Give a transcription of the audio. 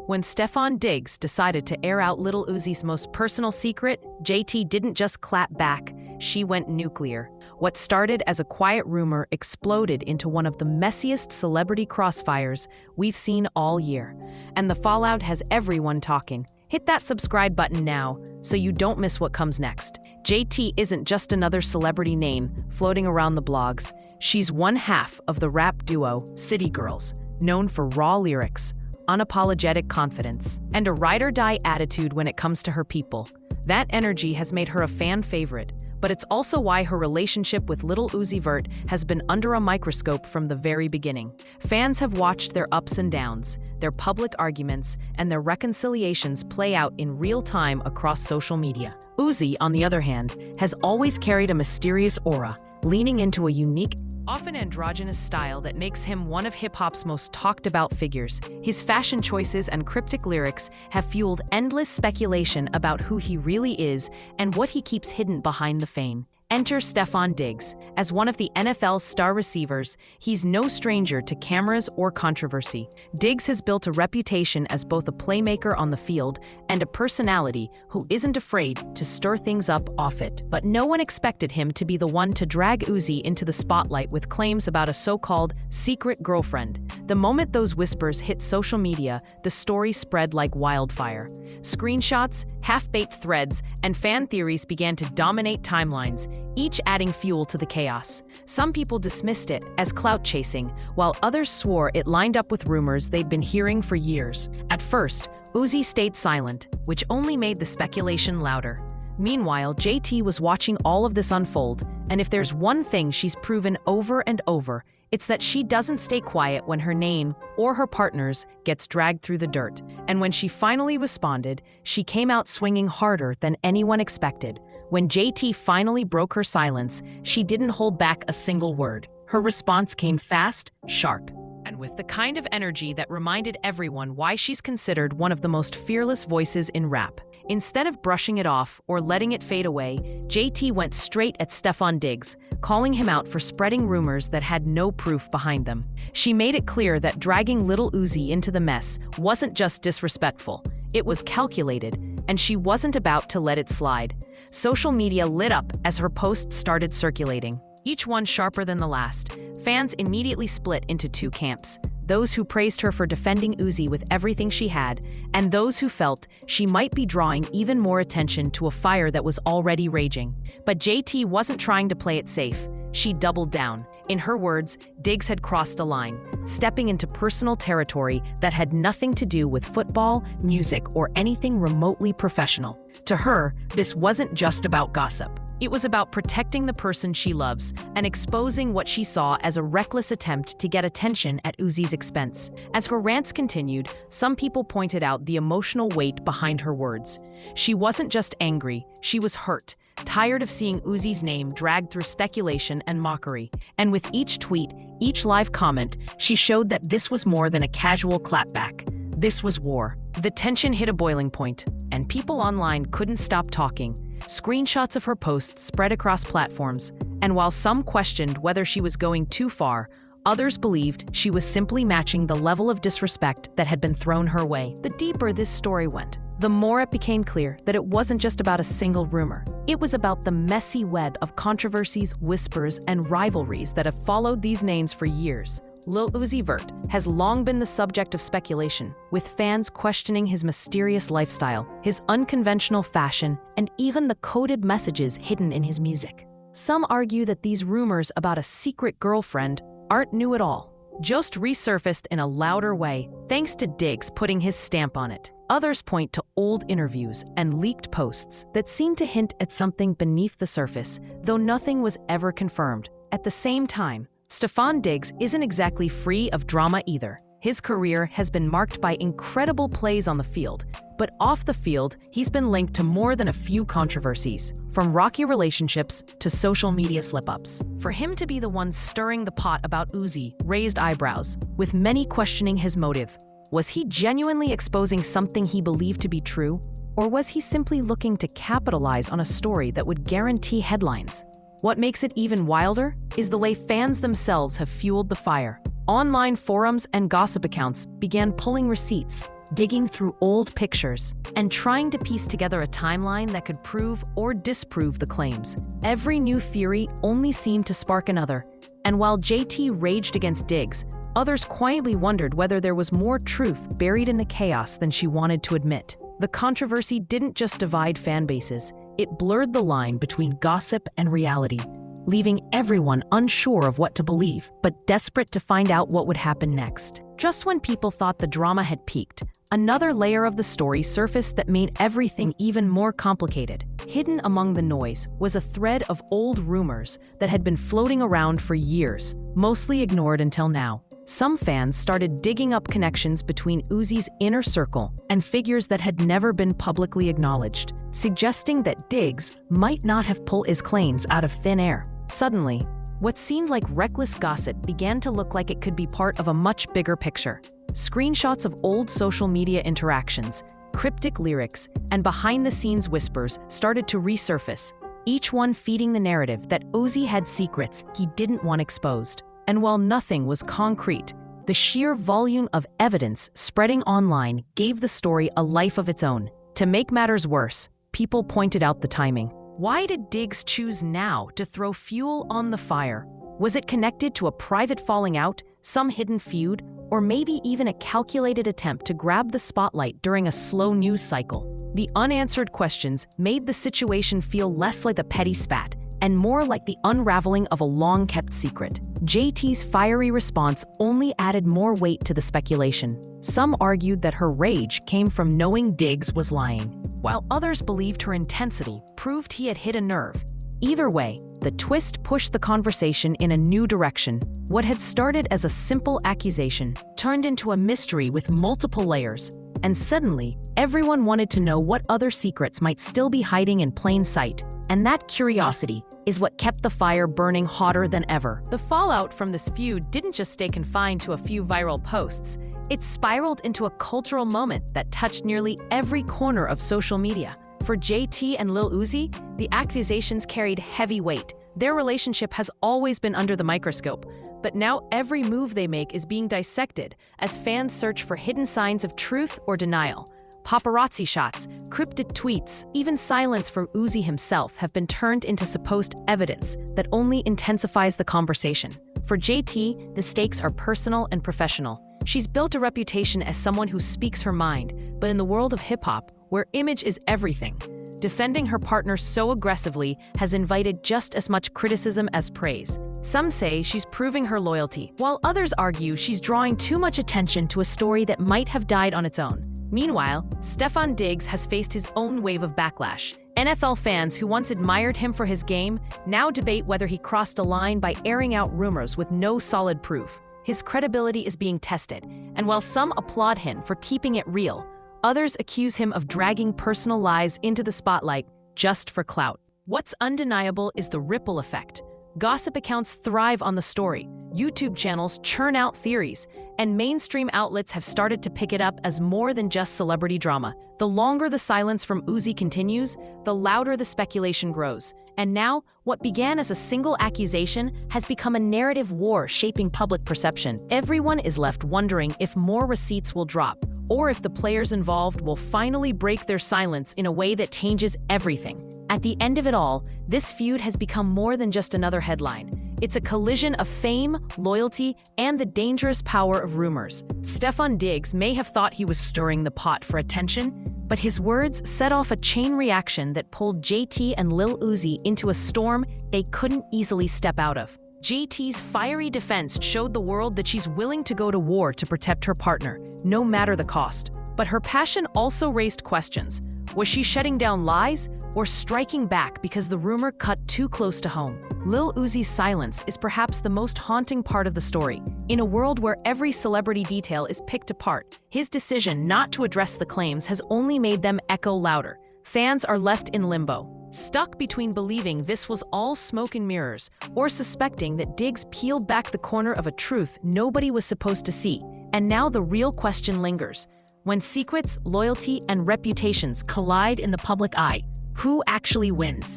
When Stefon Diggs decided to air out Lil Uzi's most personal secret, JT didn't just clap back, she went nuclear. What started as a quiet rumor exploded into one of the messiest celebrity crossfires we've seen all year. And the fallout has everyone talking. Hit that subscribe button now so you don't miss what comes next. JT isn't just another celebrity name floating around the blogs. She's one half of the rap duo City Girls, known for raw lyrics, unapologetic confidence, and a ride-or-die attitude when it comes to her people. That energy has made her a fan favorite, but it's also why her relationship with Lil Uzi Vert has been under a microscope from the very beginning. Fans have watched their ups and downs, their public arguments, and their reconciliations play out in real time across social media. Uzi, on the other hand, has always carried a mysterious aura, leaning into a unique, often androgynous style that makes him one of hip-hop's most talked-about figures. His fashion choices and cryptic lyrics have fueled endless speculation about who he really is and what he keeps hidden behind the fame. Enter Stefon Diggs. As one of the NFL's star receivers, he's no stranger to cameras or controversy. Diggs has built a reputation as both a playmaker on the field and a personality who isn't afraid to stir things up off it. But no one expected him to be the one to drag Uzi into the spotlight with claims about a so-called secret girlfriend. The moment those whispers hit social media, the story spread like wildfire. Screenshots, half-baked threads, and fan theories began to dominate timelines, each adding fuel to the chaos. Some people dismissed it as clout chasing, while others swore it lined up with rumors they'd been hearing for years. At first, Uzi stayed silent, which only made the speculation louder. Meanwhile, JT was watching all of this unfold, and if there's one thing she's proven over and over, it's that she doesn't stay quiet when her name or her partner's gets dragged through the dirt. And when she finally responded, she came out swinging harder than anyone expected. When JT finally broke her silence, she didn't hold back a single word. Her response came fast, sharp, and with the kind of energy that reminded everyone why she's considered one of the most fearless voices in rap. Instead of brushing it off or letting it fade away, JT went straight at Stefon Diggs, calling him out for spreading rumors that had no proof behind them. She made it clear that dragging Lil Uzi into the mess wasn't just disrespectful, it was calculated, and she wasn't about to let it slide. Social media lit up as her posts started circulating, each one sharper than the last. Fans immediately split into two camps: those who praised her for defending Uzi with everything she had, and those who felt she might be drawing even more attention to a fire that was already raging. But JT wasn't trying to play it safe. She doubled down. In her words, Diggs had crossed a line, stepping into personal territory that had nothing to do with football, music, or anything remotely professional. To her, this wasn't just about gossip. It was about protecting the person she loves and exposing what she saw as a reckless attempt to get attention at Uzi's expense. As her rants continued, some people pointed out the emotional weight behind her words. She wasn't just angry, she was hurt, tired of seeing Uzi's name dragged through speculation and mockery. And with each tweet, each live comment, she showed that this was more than a casual clapback. This was war. The tension hit a boiling point, and people online couldn't stop talking. Screenshots of her posts spread across platforms, and while some questioned whether she was going too far, others believed she was simply matching the level of disrespect that had been thrown her way. The deeper this story went, the more it became clear that it wasn't just about a single rumor. It was about the messy web of controversies, whispers, and rivalries that have followed these names for years. Lil Uzi Vert has long been the subject of speculation, with fans questioning his mysterious lifestyle, his unconventional fashion, and even the coded messages hidden in his music. Some argue that these rumors about a secret girlfriend aren't new at all, just resurfaced in a louder way thanks to Diggs putting his stamp on it. Others point to old interviews and leaked posts that seem to hint at something beneath the surface, though nothing was ever confirmed. At the same time, Stefon Diggs isn't exactly free of drama either. His career has been marked by incredible plays on the field, but off the field, he's been linked to more than a few controversies, from rocky relationships to social media slip-ups. For him to be the one stirring the pot about Uzi raised eyebrows, with many questioning his motive. Was he genuinely exposing something he believed to be true, or was he simply looking to capitalize on a story that would guarantee headlines? What makes it even wilder is the way fans themselves have fueled the fire. Online forums and gossip accounts began pulling receipts, digging through old pictures, and trying to piece together a timeline that could prove or disprove the claims. Every new theory only seemed to spark another, and while JT raged against Diggs, others quietly wondered whether there was more truth buried in the chaos than she wanted to admit. The controversy didn't just divide fan bases, it blurred the line between gossip and reality, leaving everyone unsure of what to believe, but desperate to find out what would happen next. Just when people thought the drama had peaked, another layer of the story surfaced that made everything even more complicated. Hidden among the noise was a thread of old rumors that had been floating around for years, mostly ignored until now. Some fans started digging up connections between Uzi's inner circle and figures that had never been publicly acknowledged, suggesting that Diggs might not have pulled his claims out of thin air. Suddenly, what seemed like reckless gossip began to look like it could be part of a much bigger picture. Screenshots of old social media interactions, cryptic lyrics, and behind-the-scenes whispers started to resurface, each one feeding the narrative that Uzi had secrets he didn't want exposed. And while nothing was concrete, the sheer volume of evidence spreading online gave the story a life of its own. To make matters worse, people pointed out the timing. Why did Diggs choose now to throw fuel on the fire? Was it connected to a private falling out, some hidden feud, or maybe even a calculated attempt to grab the spotlight during a slow news cycle? The unanswered questions made the situation feel less like a petty spat and more like the unraveling of a long-kept secret. JT's fiery response only added more weight to the speculation. Some argued that her rage came from knowing Diggs was lying, while others believed her intensity proved he had hit a nerve. Either way, the twist pushed the conversation in a new direction. What had started as a simple accusation turned into a mystery with multiple layers, and suddenly, everyone wanted to know what other secrets might still be hiding in plain sight. And that curiosity is what kept the fire burning hotter than ever. The fallout from this feud didn't just stay confined to a few viral posts. It spiraled into a cultural moment that touched nearly every corner of social media. For JT and Lil Uzi, the accusations carried heavy weight. Their relationship has always been under the microscope, but now every move they make is being dissected as fans search for hidden signs of truth or denial. Paparazzi shots, cryptic tweets, even silence from Uzi himself have been turned into supposed evidence that only intensifies the conversation. For JT, the stakes are personal and professional. She's built a reputation as someone who speaks her mind, but in the world of hip-hop, where image is everything, defending her partner so aggressively has invited just as much criticism as praise. Some say she's proving her loyalty, while others argue she's drawing too much attention to a story that might have died on its own. Meanwhile, Stefon Diggs has faced his own wave of backlash. NFL fans who once admired him for his game now debate whether he crossed a line by airing out rumors with no solid proof. His credibility is being tested, and while some applaud him for keeping it real, others accuse him of dragging personal lies into the spotlight just for clout. What's undeniable is the ripple effect. Gossip accounts thrive on the story, YouTube channels churn out theories, and mainstream outlets have started to pick it up as more than just celebrity drama. The longer the silence from Uzi continues, the louder the speculation grows. And now, what began as a single accusation has become a narrative war shaping public perception. Everyone is left wondering if more receipts will drop, or if the players involved will finally break their silence in a way that changes everything. At the end of it all, this feud has become more than just another headline. It's a collision of fame, loyalty, and the dangerous power of rumors. Stefon Diggs may have thought he was stirring the pot for attention, but his words set off a chain reaction that pulled JT and Lil Uzi into a storm they couldn't easily step out of. JT's fiery defense showed the world that she's willing to go to war to protect her partner, no matter the cost. But her passion also raised questions. Was she shutting down lies or striking back because the rumor cut too close to home? Lil Uzi's silence is perhaps the most haunting part of the story. In a world where every celebrity detail is picked apart, his decision not to address the claims has only made them echo louder. Fans are left in limbo, stuck between believing this was all smoke and mirrors or suspecting that Diggs peeled back the corner of a truth nobody was supposed to see. And now the real question lingers. When secrets, loyalty, and reputations collide in the public eye, who actually wins?